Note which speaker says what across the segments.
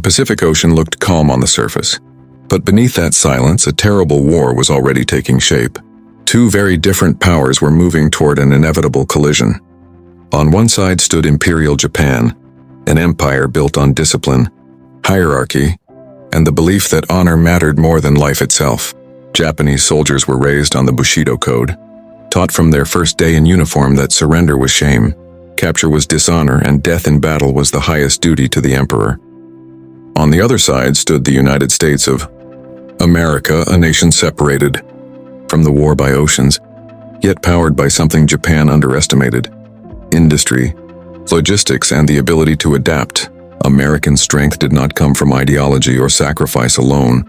Speaker 1: Pacific Ocean looked calm on the surface. But beneath that silence, a terrible war was already taking shape. Two very different powers were moving toward an inevitable collision. On one side stood Imperial Japan, an empire built on discipline, hierarchy, and the belief that honor mattered more than life itself. Japanese soldiers were raised on the Bushido code, taught from their first day in uniform that surrender was shame, capture was dishonor, and death in battle was the highest duty to the emperor. On the other side stood the United States of America, a nation separated from the war by oceans, yet powered by something Japan underestimated: industry, logistics, and the ability to adapt. American strength did not come from ideology or sacrifice alone,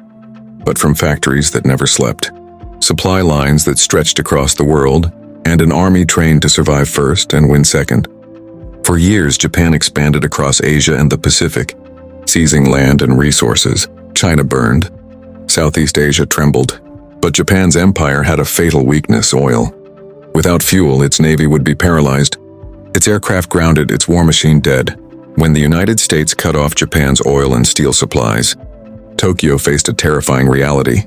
Speaker 1: but from factories that never slept, supply lines that stretched across the world, and an army trained to survive first and win second. For years, Japan expanded across Asia and the Pacific, seizing land and resources. China burned. Southeast Asia trembled. But Japan's empire had a fatal weakness: oil. Without fuel, its navy would be paralyzed, its aircraft grounded, its war machine dead. When the United States cut off Japan's oil and steel supplies, Tokyo faced a terrifying reality.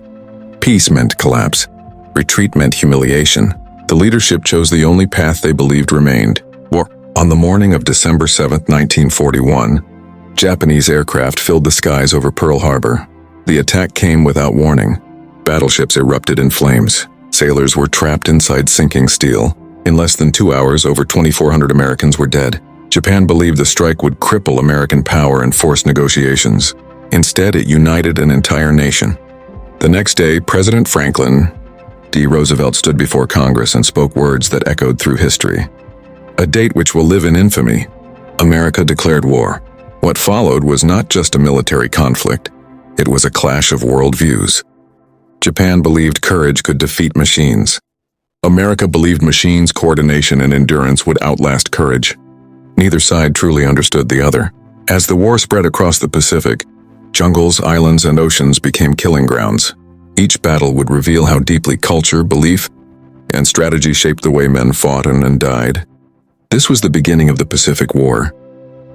Speaker 1: Peace meant collapse. Retreat meant humiliation. The leadership chose the only path they believed remained: war. On the morning of December 7, 1941, Japanese aircraft filled the skies over Pearl Harbor. The attack came without warning. Battleships erupted in flames. Sailors were trapped inside sinking steel. In less than 2 hours, over 2,400 Americans were dead. Japan believed the strike would cripple American power and force negotiations. Instead, it united an entire nation. The next day, President Franklin D. Roosevelt stood before Congress and spoke words that echoed through history. A date which will live in infamy. America declared war. What followed was not just a military conflict. It was a clash of worldviews. Japan believed courage could defeat machines. America believed machines' coordination and endurance would outlast courage. Neither side truly understood the other. As the war spread across the Pacific, jungles, islands, and oceans became killing grounds. Each battle would reveal how deeply culture, belief, and strategy shaped the way men fought and died. This was the beginning of the Pacific War,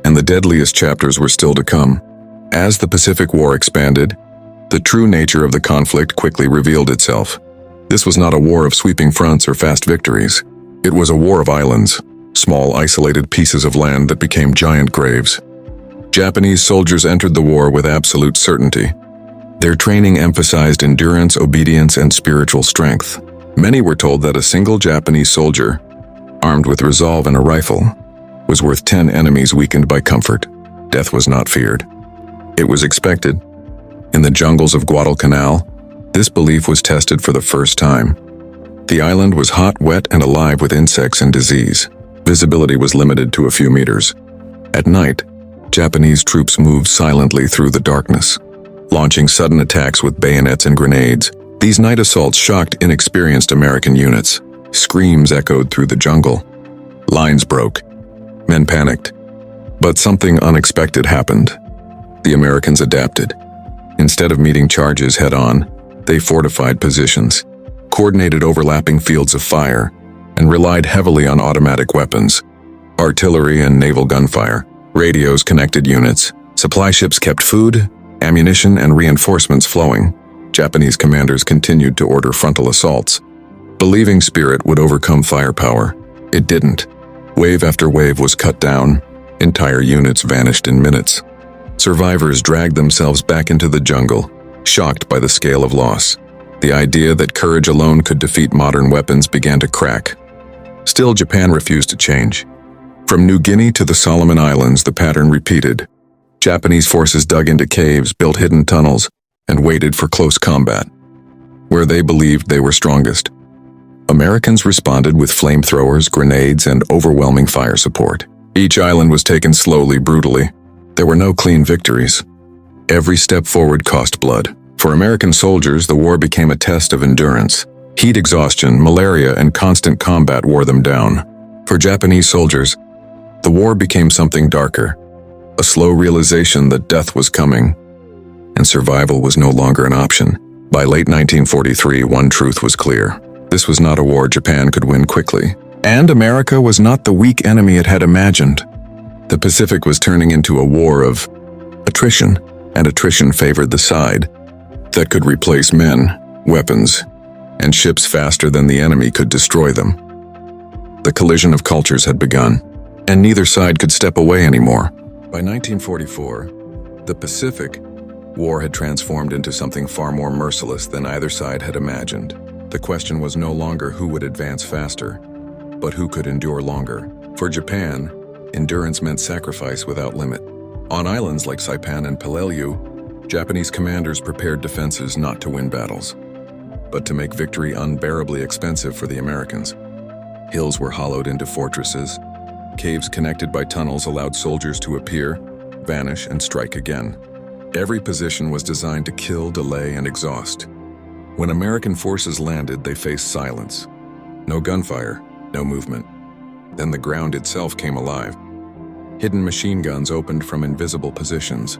Speaker 1: and the deadliest chapters were still to come. As the Pacific War expanded, the true nature of the conflict quickly revealed itself. This was not a war of sweeping fronts or fast victories. It was a war of islands, small isolated pieces of land that became giant graves. Japanese soldiers entered the war with absolute certainty. Their training emphasized endurance, obedience, and spiritual strength. Many were told that a single Japanese soldier, armed with resolve and a rifle, was worth 10 enemies weakened by comfort. Death was not feared. It was expected. In the jungles of Guadalcanal, this belief was tested for the first time. The island was hot, wet, and alive with insects and disease. Visibility was limited to a few meters. At night, Japanese troops moved silently through the darkness, launching sudden attacks with bayonets and grenades. These night assaults shocked inexperienced American units. Screams echoed through the jungle. Lines broke. Men panicked. But something unexpected happened. The Americans adapted. Instead of meeting charges head-on, they fortified positions, coordinated overlapping fields of fire, and relied heavily on automatic weapons, artillery and naval gunfire. Radios connected units. Supply ships kept food, ammunition, and reinforcements flowing. Japanese commanders continued to order frontal assaults, believing spirit would overcome firepower. It didn't. Wave after wave was cut down. Entire units vanished in minutes. Survivors dragged themselves back into the jungle, shocked by the scale of loss. The idea that courage alone could defeat modern weapons began to crack. Still, Japan refused to change. From New Guinea to the Solomon Islands, the pattern repeated. Japanese forces dug into caves, built hidden tunnels, and waited for close combat, where they believed they were strongest. Americans responded with flamethrowers, grenades, and overwhelming fire support. Each island was taken slowly, brutally. There were no clean victories. Every step forward cost blood. For American soldiers, the war became a test of endurance. Heat exhaustion, malaria, and constant combat wore them down. For Japanese soldiers, the war became something darker, a slow realization that death was coming, and survival was no longer an option. By late 1943, one truth was clear. This was not a war Japan could win quickly. And America was not the weak enemy it had imagined. The Pacific was turning into a war of attrition. and attrition favored the side that could replace men, weapons, and ships faster than the enemy could destroy them. The collision of cultures had begun, and neither side could step away anymore. By 1944, the Pacific War had transformed into something far more merciless than either side had imagined. The question was no longer who would advance faster, but who could endure longer. For Japan, endurance meant sacrifice without limit. On islands like Saipan and Peleliu, Japanese commanders prepared defenses not to win battles, but to make victory unbearably expensive for the Americans. Hills were hollowed into fortresses. Caves connected by tunnels allowed soldiers to appear, vanish, and strike again. Every position was designed to kill, delay, and exhaust. When American forces landed, they faced silence. No gunfire, no movement. Then the ground itself came alive. Hidden machine guns opened from invisible positions.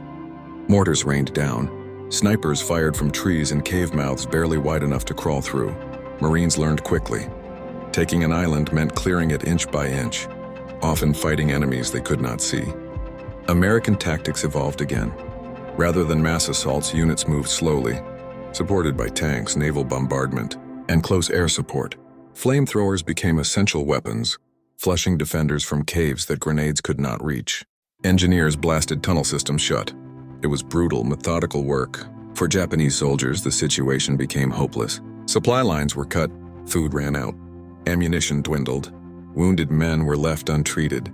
Speaker 1: Mortars rained down. Snipers fired from trees and cave mouths barely wide enough to crawl through. Marines learned quickly. Taking an island meant clearing it inch by inch, often fighting enemies they could not see. American tactics evolved again. Rather than mass assaults, units moved slowly, supported by tanks, naval bombardment, and close air support. Flamethrowers became essential weapons, flushing defenders from caves that grenades could not reach. Engineers blasted tunnel systems shut. It was brutal, methodical work. For Japanese soldiers, the situation became hopeless. Supply lines were cut, food ran out, ammunition dwindled, wounded men were left untreated.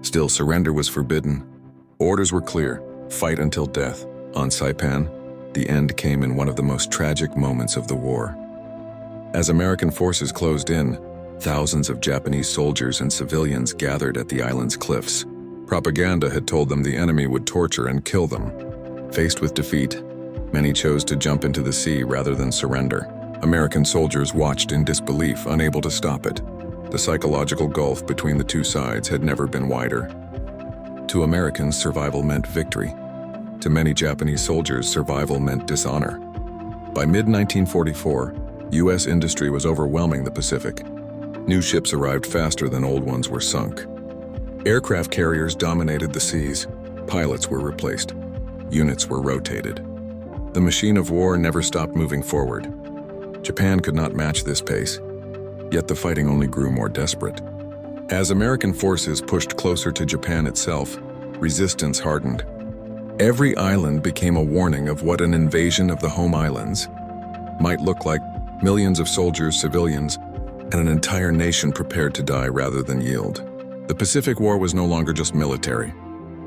Speaker 1: Still, surrender was forbidden. Orders were clear: fight until death. On Saipan, the end came in one of the most tragic moments of the war. As American forces closed in, thousands of Japanese soldiers and civilians gathered at the island's cliffs. Propaganda had told them the enemy would torture and kill them. Faced with defeat, many chose to jump into the sea rather than surrender. American soldiers watched in disbelief, unable to stop it. The psychological gulf between the two sides had never been wider. To Americans, survival meant victory. To many Japanese soldiers, survival meant dishonor. By mid-1944, U.S. industry was overwhelming the Pacific. New ships arrived faster than old ones were sunk. Aircraft carriers dominated the seas. Pilots were replaced. Units were rotated. The machine of war never stopped moving forward. Japan could not match this pace, yet the fighting only grew more desperate. As American forces pushed closer to Japan itself, resistance hardened. Every island became a warning of what an invasion of the home islands might look like: millions of soldiers, civilians, and an entire nation prepared to die rather than yield. The Pacific War was no longer just military.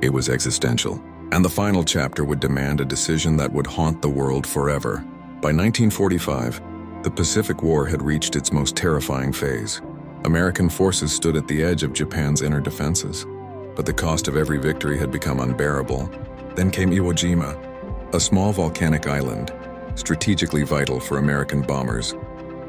Speaker 1: It was existential, and the final chapter would demand a decision that would haunt the world forever. By 1945, the Pacific War had reached its most terrifying phase. American forces stood at the edge of Japan's inner defenses, but the cost of every victory had become unbearable. Then came Iwo Jima, a small volcanic island, strategically vital for American bombers,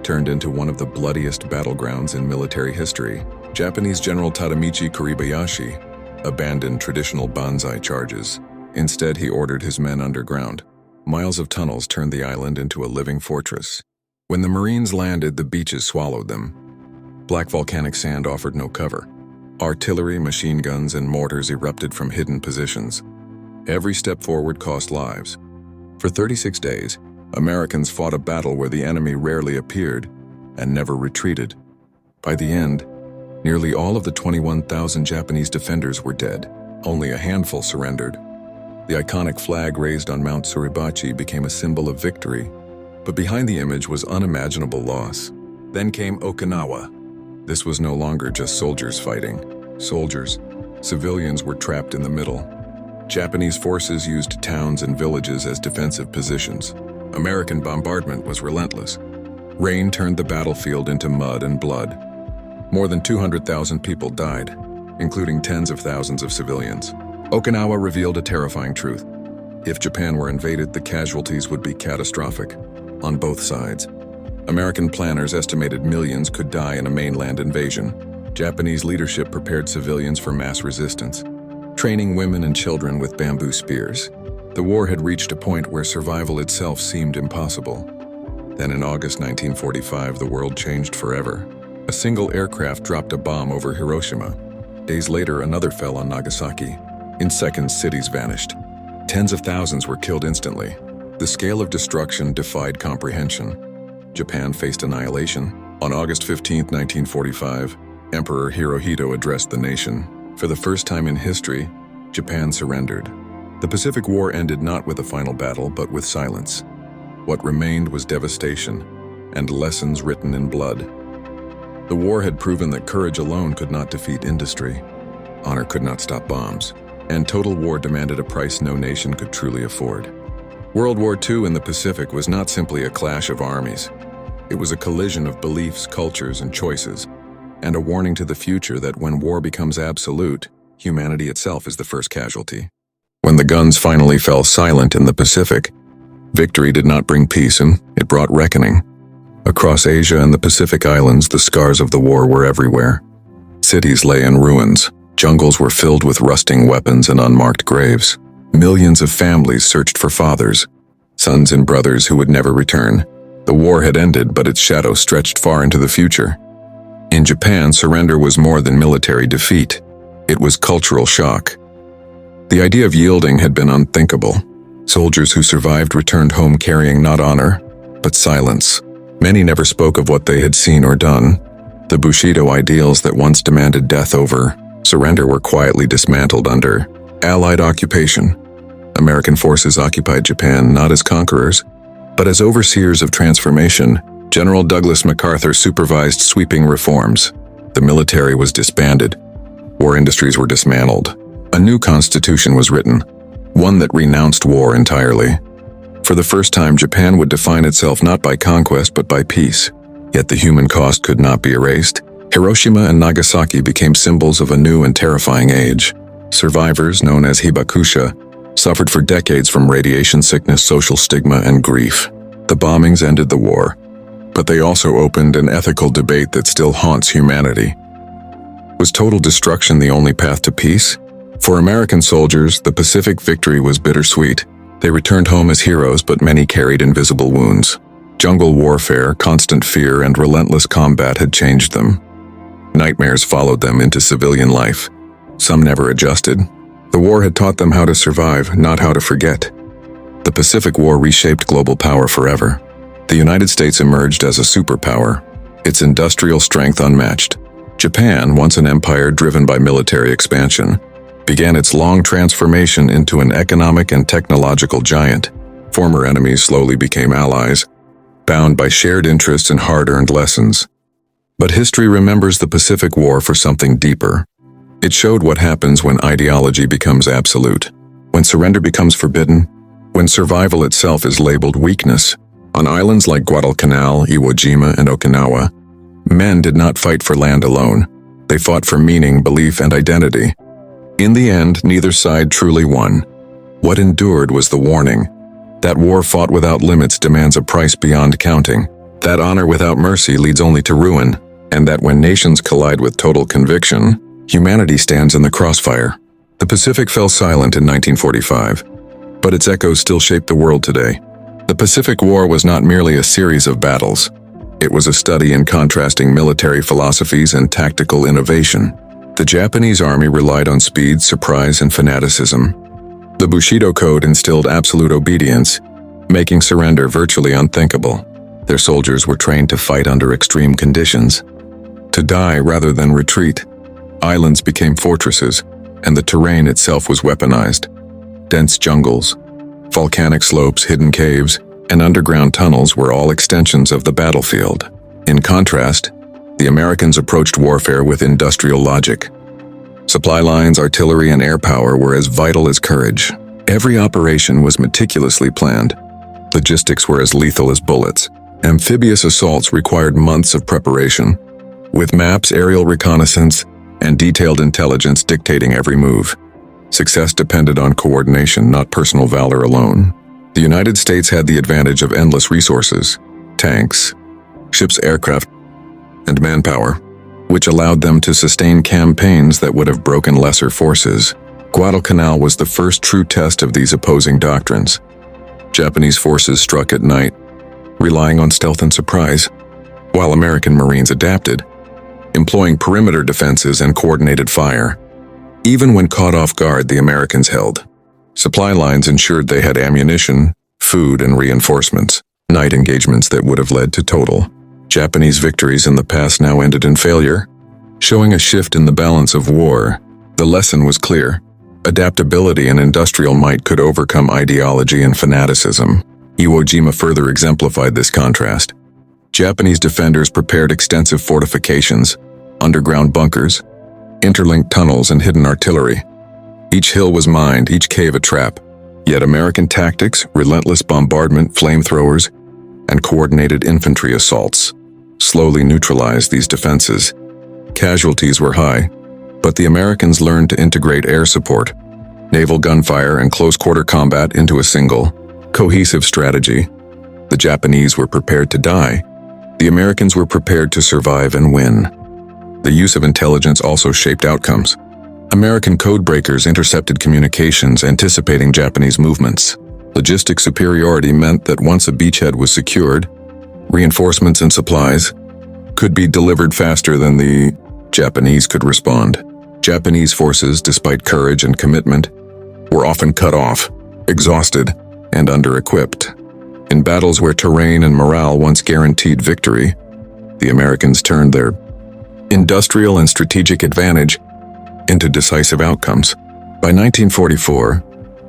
Speaker 1: turned into one of the bloodiest battlegrounds in military history. Japanese General Tadamichi Kuribayashi abandoned traditional banzai charges. Instead, he ordered his men underground. Miles of tunnels turned the island into a living fortress. When the Marines landed, the beaches swallowed them. Black volcanic sand offered no cover. Artillery, machine guns, and mortars erupted from hidden positions. Every step forward cost lives. For 36 days, Americans fought a battle where the enemy rarely appeared and never retreated. By the end, nearly all of the 21,000 Japanese defenders were dead. Only a handful surrendered. The iconic flag raised on Mount Suribachi became a symbol of victory, but behind the image was unimaginable loss. Then came Okinawa. This was no longer just soldiers fighting. Civilians were trapped in the middle. Japanese forces used towns and villages as defensive positions. American bombardment was relentless. Rain turned the battlefield into mud and blood. More than 200,000 people died, including tens of thousands of civilians. Okinawa revealed a terrifying truth. If Japan were invaded, the casualties would be catastrophic, on both sides. American planners estimated millions could die in a mainland invasion. Japanese leadership prepared civilians for mass resistance, training women and children with bamboo spears. The war had reached a point where survival itself seemed impossible. Then in August 1945, the world changed forever. A single aircraft dropped a bomb over Hiroshima. Days later, another fell on Nagasaki. In seconds, cities vanished. Tens of thousands were killed instantly. The scale of destruction defied comprehension. Japan faced annihilation. On August 15, 1945, Emperor Hirohito addressed the nation. For the first time in history, Japan surrendered. The Pacific War ended not with a final battle, but with silence. What remained was devastation and lessons written in blood. The war had proven that courage alone could not defeat industry. Honor could not stop bombs, and total war demanded a price no nation could truly afford. World War II in the Pacific was not simply a clash of armies. It was a collision of beliefs, cultures, and choices, and a warning to the future that when war becomes absolute, humanity itself is the first casualty. When the guns finally fell silent in the Pacific, victory did not bring peace, and it brought reckoning. Across Asia and the Pacific Islands, the scars of the war were everywhere. Cities lay in ruins. Jungles were filled with rusting weapons and unmarked graves. Millions of families searched for fathers, sons and brothers who would never return. The war had ended, but its shadow stretched far into the future. In Japan, surrender was more than military defeat. It was cultural shock. The idea of yielding had been unthinkable. Soldiers who survived returned home carrying not honor, but silence. Many never spoke of what they had seen or done. The Bushido ideals that once demanded death over surrender were quietly dismantled under Allied occupation. American forces occupied Japan not as conquerors, but as overseers of transformation. General Douglas MacArthur supervised sweeping reforms. The military was disbanded. War industries were dismantled. A new constitution was written, one that renounced war entirely. For the first time, Japan would define itself not by conquest but by peace. Yet the human cost could not be erased. Hiroshima and Nagasaki became symbols of a new and terrifying age. Survivors, known as hibakusha, suffered for decades from radiation sickness, social stigma, and grief. The bombings ended the war, but they also opened an ethical debate that still haunts humanity. Was total destruction the only path to peace? For American soldiers, the Pacific victory was bittersweet. They returned home as heroes, but many carried invisible wounds. Jungle warfare, constant fear, and relentless combat had changed them. Nightmares followed them into civilian life. Some never adjusted. The war had taught them how to survive, not how to forget. The Pacific War reshaped global power forever. The United States emerged as a superpower, its industrial strength unmatched. Japan, once an empire driven by military expansion, began its long transformation into an economic and technological giant. Former enemies slowly became allies, bound by shared interests and hard-earned lessons. But history remembers the Pacific War for something deeper. It showed what happens when ideology becomes absolute, when surrender becomes forbidden, when survival itself is labeled weakness. On islands like Guadalcanal, Iwo Jima, and Okinawa, men did not fight for land alone. They fought for meaning, belief, and identity. In the end, neither side truly won. What endured was the warning. That war fought without limits demands a price beyond counting. That honor without mercy leads only to ruin. And that when nations collide with total conviction, humanity stands in the crossfire. The Pacific fell silent in 1945, but its echoes still shape the world today. The Pacific War was not merely a series of battles. It was a study in contrasting military philosophies and tactical innovation. The Japanese army relied on speed, surprise, and fanaticism. The Bushido Code instilled absolute obedience, making surrender virtually unthinkable. Their soldiers were trained to fight under extreme conditions, to die rather than retreat. Islands became fortresses, and the terrain itself was weaponized. Dense jungles, volcanic slopes, hidden caves, and underground tunnels were all extensions of the battlefield. In contrast, the Americans approached warfare with industrial logic. Supply lines, artillery, and air power were as vital as courage. Every operation was meticulously planned. Logistics were as lethal as bullets. Amphibious assaults required months of preparation, with maps, aerial reconnaissance, and detailed intelligence dictating every move. Success depended on coordination, not personal valor alone. The United States had the advantage of endless resources, tanks, ships, aircraft, and manpower, which allowed them to sustain campaigns that would have broken lesser forces. Guadalcanal was the first true test of these opposing doctrines. Japanese forces struck at night, relying on stealth and surprise, while American Marines adapted, employing perimeter defenses and coordinated fire. Even when caught off guard, the Americans held. Supply lines ensured they had ammunition, food, and reinforcements. Night engagements that would have led to total Japanese victories in the past now ended in failure, showing a shift in the balance of war. The lesson was clear. Adaptability and industrial might could overcome ideology and fanaticism. Iwo Jima further exemplified this contrast. Japanese defenders prepared extensive fortifications, underground bunkers, interlinked tunnels, and hidden artillery. Each hill was mined, each cave a trap. Yet American tactics, relentless bombardment, flamethrowers, and coordinated infantry assaults slowly neutralized these defenses. Casualties were high, but the Americans learned to integrate air support, naval gunfire, and close-quarter combat into a single, cohesive strategy. The Japanese were prepared to die. The Americans were prepared to survive and win. The use of intelligence also shaped outcomes. American codebreakers intercepted communications anticipating Japanese movements. Logistic superiority meant that once a beachhead was secured, reinforcements and supplies could be delivered faster than the Japanese could respond. Japanese forces, despite courage and commitment, were often cut off, exhausted, and under-equipped. In battles where terrain and morale once guaranteed victory, the Americans turned their industrial and strategic advantage into decisive outcomes. By 1944,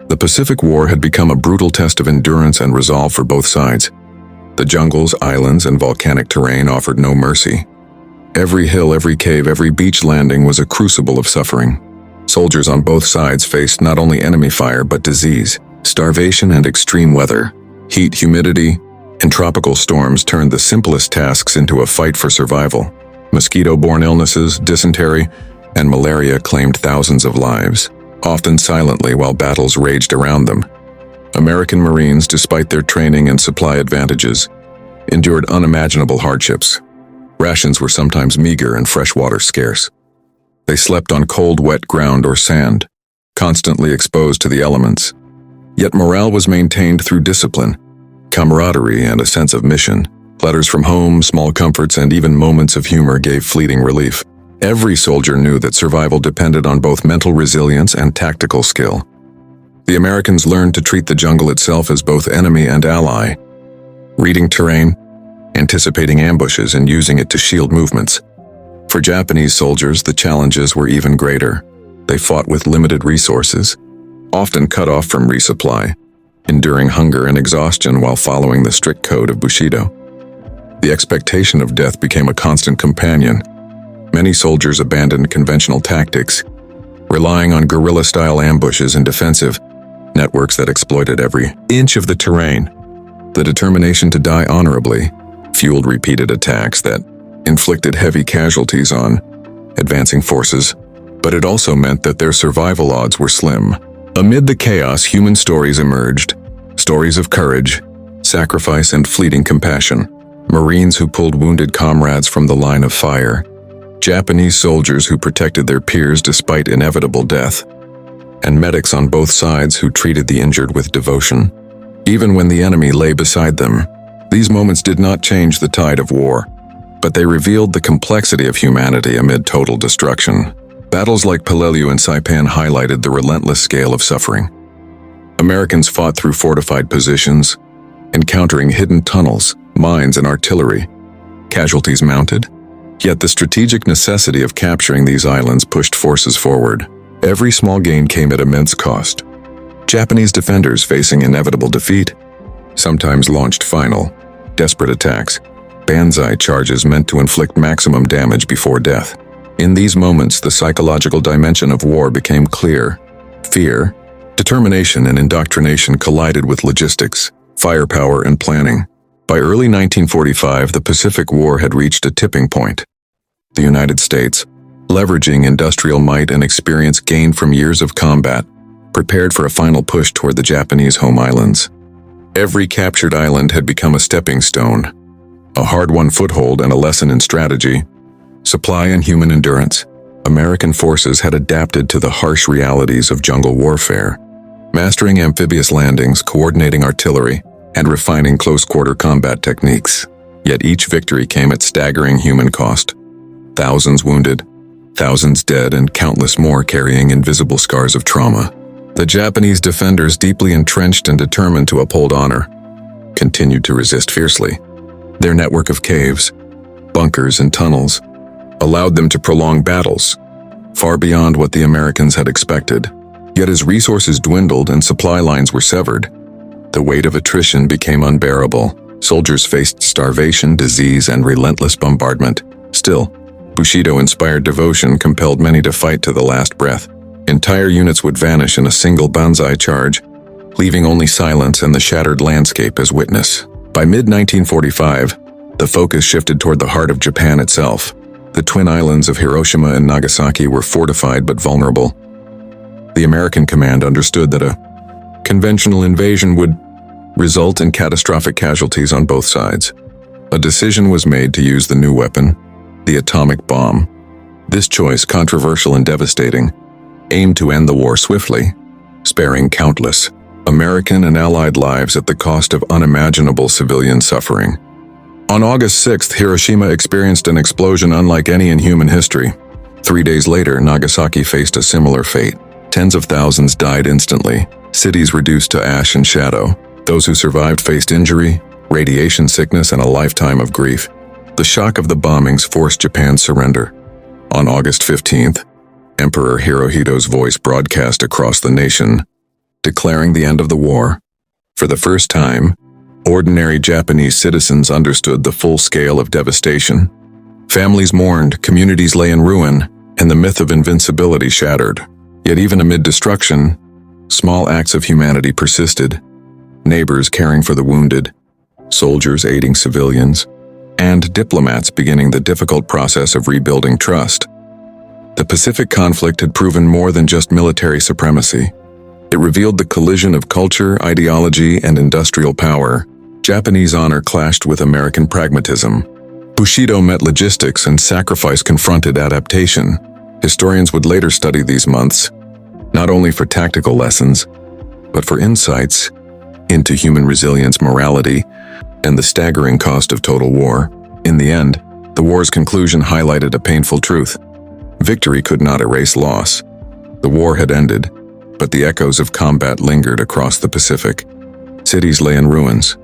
Speaker 1: the Pacific War had become a brutal test of endurance and resolve for both sides. The jungles, islands, and volcanic terrain offered no mercy. Every hill, every cave, every beach landing was a crucible of suffering. Soldiers on both sides faced not only enemy fire but disease, starvation, and extreme weather. Heat, humidity, and tropical storms turned the simplest tasks into a fight for survival. Mosquito-borne illnesses, dysentery, and malaria claimed thousands of lives, often silently while battles raged around them. American Marines, despite their training and supply advantages, endured unimaginable hardships. Rations were sometimes meager and fresh water scarce. They slept on cold, wet ground or sand, constantly exposed to the elements. Yet morale was maintained through discipline, camaraderie, and a sense of mission. Letters from home, small comforts, and even moments of humor gave fleeting relief. Every soldier knew that survival depended on both mental resilience and tactical skill. The Americans learned to treat the jungle itself as both enemy and ally, reading terrain, anticipating ambushes, and using it to shield movements. For Japanese soldiers, the challenges were even greater. They fought with limited resources, often cut off from resupply, enduring hunger and exhaustion while following the strict code of Bushido. The expectation of death became a constant companion. Many soldiers abandoned conventional tactics, relying on guerrilla-style ambushes and defensive networks that exploited every inch of the terrain. The determination to die honorably fueled repeated attacks that inflicted heavy casualties on advancing forces, but it also meant that their survival odds were slim. Amid the chaos, human stories emerged, stories of courage, sacrifice, and fleeting compassion. Marines who pulled wounded comrades from the line of fire, Japanese soldiers who protected their peers despite inevitable death, and medics on both sides who treated the injured with devotion, even when the enemy lay beside them. These moments did not change the tide of war, but they revealed the complexity of humanity amid total destruction. Battles like Peleliu and Saipan highlighted the relentless scale of suffering. Americans fought through fortified positions, encountering hidden tunnels, mines, and artillery. Casualties mounted, yet the strategic necessity of capturing these islands pushed forces forward. Every small gain came at immense cost. Japanese defenders, facing inevitable defeat, sometimes launched final, desperate attacks, banzai charges meant to inflict maximum damage before death. In these moments, the psychological dimension of war became clear. Fear, determination, and indoctrination collided with logistics, firepower, and planning. By early 1945, the Pacific War had reached a tipping point. The United States, leveraging industrial might and experience gained from years of combat, prepared for a final push toward the Japanese home islands. Every captured island had become a stepping stone, a hard-won foothold and a lesson in strategy, supply, and human endurance. American forces had adapted to the harsh realities of jungle warfare, mastering amphibious landings, coordinating artillery, and refining close-quarter combat techniques. Yet each victory came at staggering human cost. Thousands wounded, thousands dead, and countless more carrying invisible scars of trauma. The Japanese defenders, deeply entrenched and determined to uphold honor, continued to resist fiercely. Their network of caves, bunkers, and tunnels allowed them to prolong battles, far beyond what the Americans had expected. Yet as resources dwindled and supply lines were severed, the weight of attrition became unbearable. Soldiers faced starvation, disease, and relentless bombardment. Still, Bushido-inspired devotion compelled many to fight to the last breath. Entire units would vanish in a single banzai charge, leaving only silence and the shattered landscape as witness. By mid-1945, the focus shifted toward the heart of Japan itself. The twin islands of Hiroshima and Nagasaki were fortified but vulnerable. The American command understood that a conventional invasion would result in catastrophic casualties on both sides. A decision was made to use the new weapon, the atomic bomb. This choice, controversial and devastating, aimed to end the war swiftly, sparing countless American and Allied lives at the cost of unimaginable civilian suffering. On August 6th, Hiroshima experienced an explosion unlike any in human history. 3 days later, Nagasaki faced a similar fate. Tens of thousands died instantly, cities reduced to ash and shadow. Those who survived faced injury, radiation sickness, and a lifetime of grief. The shock of the bombings forced Japan's surrender. On August 15th, Emperor Hirohito's voice broadcast across the nation, declaring the end of the war. For the first time, ordinary Japanese citizens understood the full scale of devastation. Families mourned, communities lay in ruin, and the myth of invincibility shattered. Yet even amid destruction, small acts of humanity persisted. Neighbors caring for the wounded, soldiers aiding civilians, and diplomats beginning the difficult process of rebuilding trust. The Pacific conflict had proven more than just military supremacy. It revealed the collision of culture, ideology, and industrial power. Japanese honor clashed with American pragmatism. Bushido met logistics, and sacrifice confronted adaptation. Historians would later study these months, not only for tactical lessons, but for insights into human resilience, morality, and the staggering cost of total war. In the end, the war's conclusion highlighted a painful truth. Victory could not erase loss. The war had ended, but the echoes of combat lingered across the Pacific. Cities lay in ruins.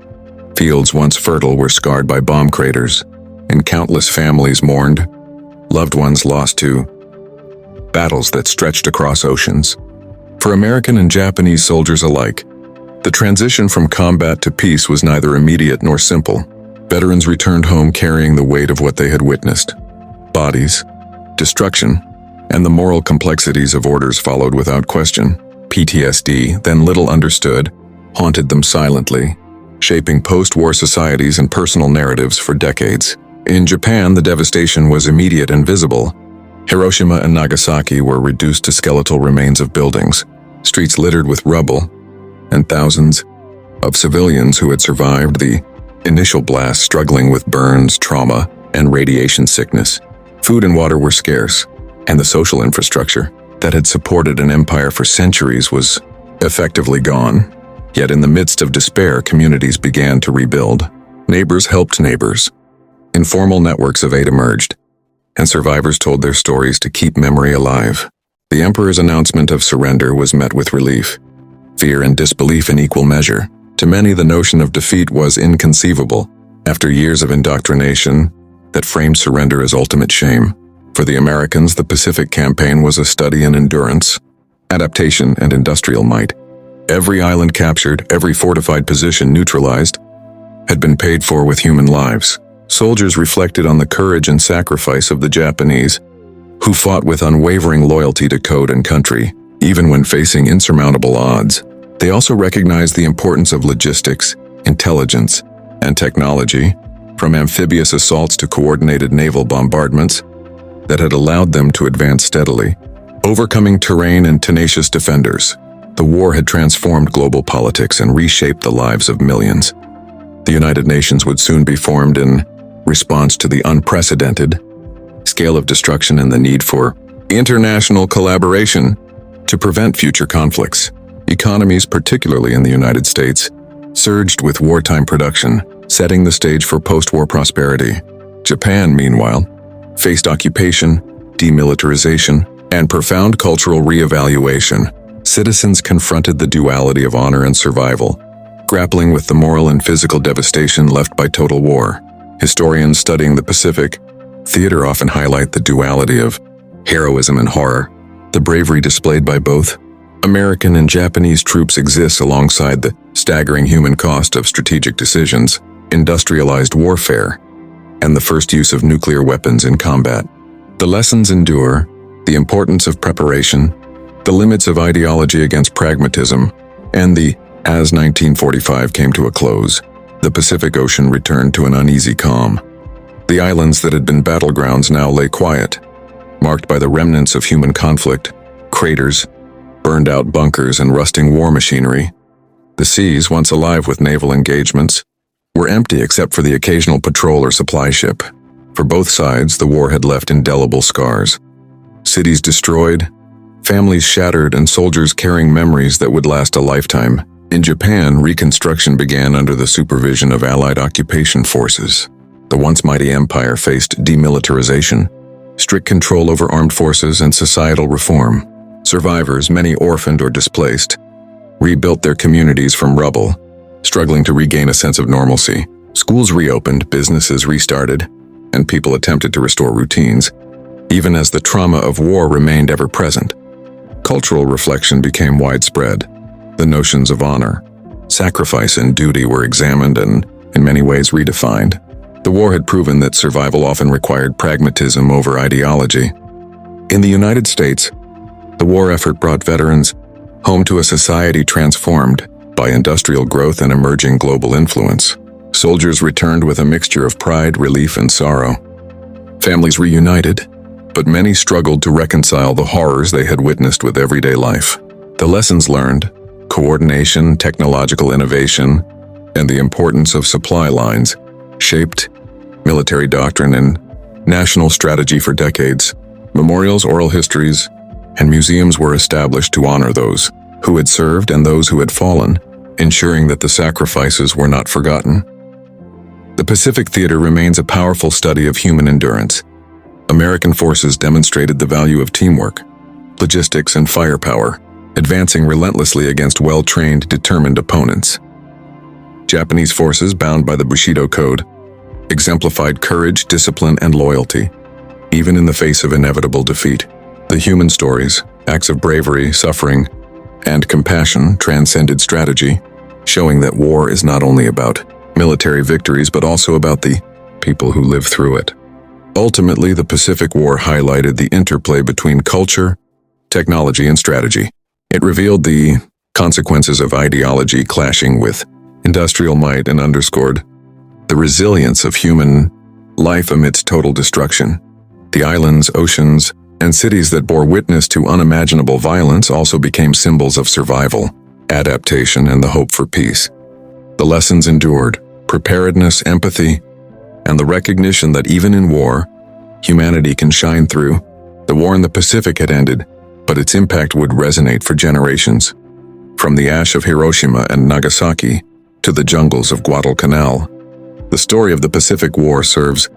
Speaker 1: Fields once fertile were scarred by bomb craters, and countless families mourned, loved ones lost to battles that stretched across oceans. For American and Japanese soldiers alike, the transition from combat to peace was neither immediate nor simple. Veterans returned home carrying the weight of what they had witnessed. Bodies, destruction, and the moral complexities of orders followed without question. PTSD, then little understood, haunted them silently, shaping post-war societies and personal narratives for decades. In Japan, the devastation was immediate and visible. Hiroshima and Nagasaki were reduced to skeletal remains of buildings, streets littered with rubble, and thousands of civilians who had survived the initial blast struggling with burns, trauma, and radiation sickness. Food and water were scarce, and the social infrastructure that had supported an empire for centuries was effectively gone. Yet in the midst of despair, communities began to rebuild. Neighbors helped neighbors. Informal networks of aid emerged, and survivors told their stories to keep memory alive. The emperor's announcement of surrender was met with relief, fear and disbelief in equal measure. To many, the notion of defeat was inconceivable. After years of indoctrination that framed surrender as ultimate shame, for the Americans, the Pacific Campaign was a study in endurance, adaptation, and industrial might. Every island captured, every fortified position neutralized, had been paid for with human lives. Soldiers reflected on the courage and sacrifice of the Japanese, who fought with unwavering loyalty to code and country, even when facing insurmountable odds. They also recognized the importance of logistics, intelligence, and technology, from amphibious assaults to coordinated naval bombardments, that had allowed them to advance steadily. Overcoming terrain and tenacious defenders, the war had transformed global politics and reshaped the lives of millions. The United Nations would soon be formed in response to the unprecedented scale of destruction and the need for international collaboration to prevent future conflicts. Economies, particularly in the United States, surged with wartime production, setting the stage for post-war prosperity. Japan, meanwhile, faced occupation, demilitarization, and profound cultural reevaluation. citizens confronted the duality of honor and survival, grappling with the moral and physical devastation left by total war. Historians studying the Pacific theater often highlight the duality of heroism and horror. The bravery displayed by both American and Japanese troops exists alongside the staggering human cost of strategic decisions, industrialized warfare, and the first use of nuclear weapons in combat. The lessons endure: the importance of preparation, the limits of ideology against pragmatism, and as 1945 came to a close, the Pacific Ocean returned to an uneasy calm. The islands that had been battlegrounds now lay quiet, marked by the remnants of human conflict, craters, burned-out bunkers, and rusting war machinery. The seas, once alive with naval engagements, were empty except for the occasional patrol or supply ship. For both sides, the war had left indelible scars. Cities destroyed, families shattered, and soldiers carrying memories that would last a lifetime. In Japan, reconstruction began under the supervision of Allied occupation forces. The once mighty empire faced demilitarization, strict control over armed forces, and societal reform. Survivors, many orphaned or displaced, rebuilt their communities from rubble, struggling to regain a sense of normalcy. Schools reopened, businesses restarted, and people attempted to restore routines, even as the trauma of war remained ever present. Cultural reflection became widespread. The notions of honor, sacrifice, and duty were examined and, in many ways, redefined. The war had proven that survival often required pragmatism over ideology. In the United States, the war effort brought veterans home to a society transformed by industrial growth and emerging global influence. Soldiers returned with a mixture of pride, relief, and sorrow. Families reunited, but many struggled to reconcile the horrors they had witnessed with everyday life. The lessons learned, coordination, technological innovation, and the importance of supply lines, shaped military doctrine and national strategy for decades. Memorials, oral histories, and museums were established to honor those who had served and those who had fallen, ensuring that the sacrifices were not forgotten. The Pacific Theater remains a powerful study of human endurance. American forces demonstrated the value of teamwork, logistics, and firepower, advancing relentlessly against well-trained, determined opponents. Japanese forces, bound by the Bushido Code, exemplified courage, discipline, and loyalty, even in the face of inevitable defeat. The human stories, acts of bravery, suffering, and compassion transcended strategy, showing that war is not only about military victories but also about the people who live through it. Ultimately, the Pacific War highlighted the interplay between culture, technology, and strategy. It revealed the consequences of ideology clashing with industrial might and underscored the resilience of human life amidst total destruction. The islands, oceans, and cities that bore witness to unimaginable violence also became symbols of survival, adaptation, and the hope for peace. The lessons endured: preparedness, empathy, and the recognition that even in war, humanity can shine through. The war in the Pacific had ended, but its impact would resonate for generations. From the ash of Hiroshima and Nagasaki to the jungles of Guadalcanal, the story of the Pacific War serves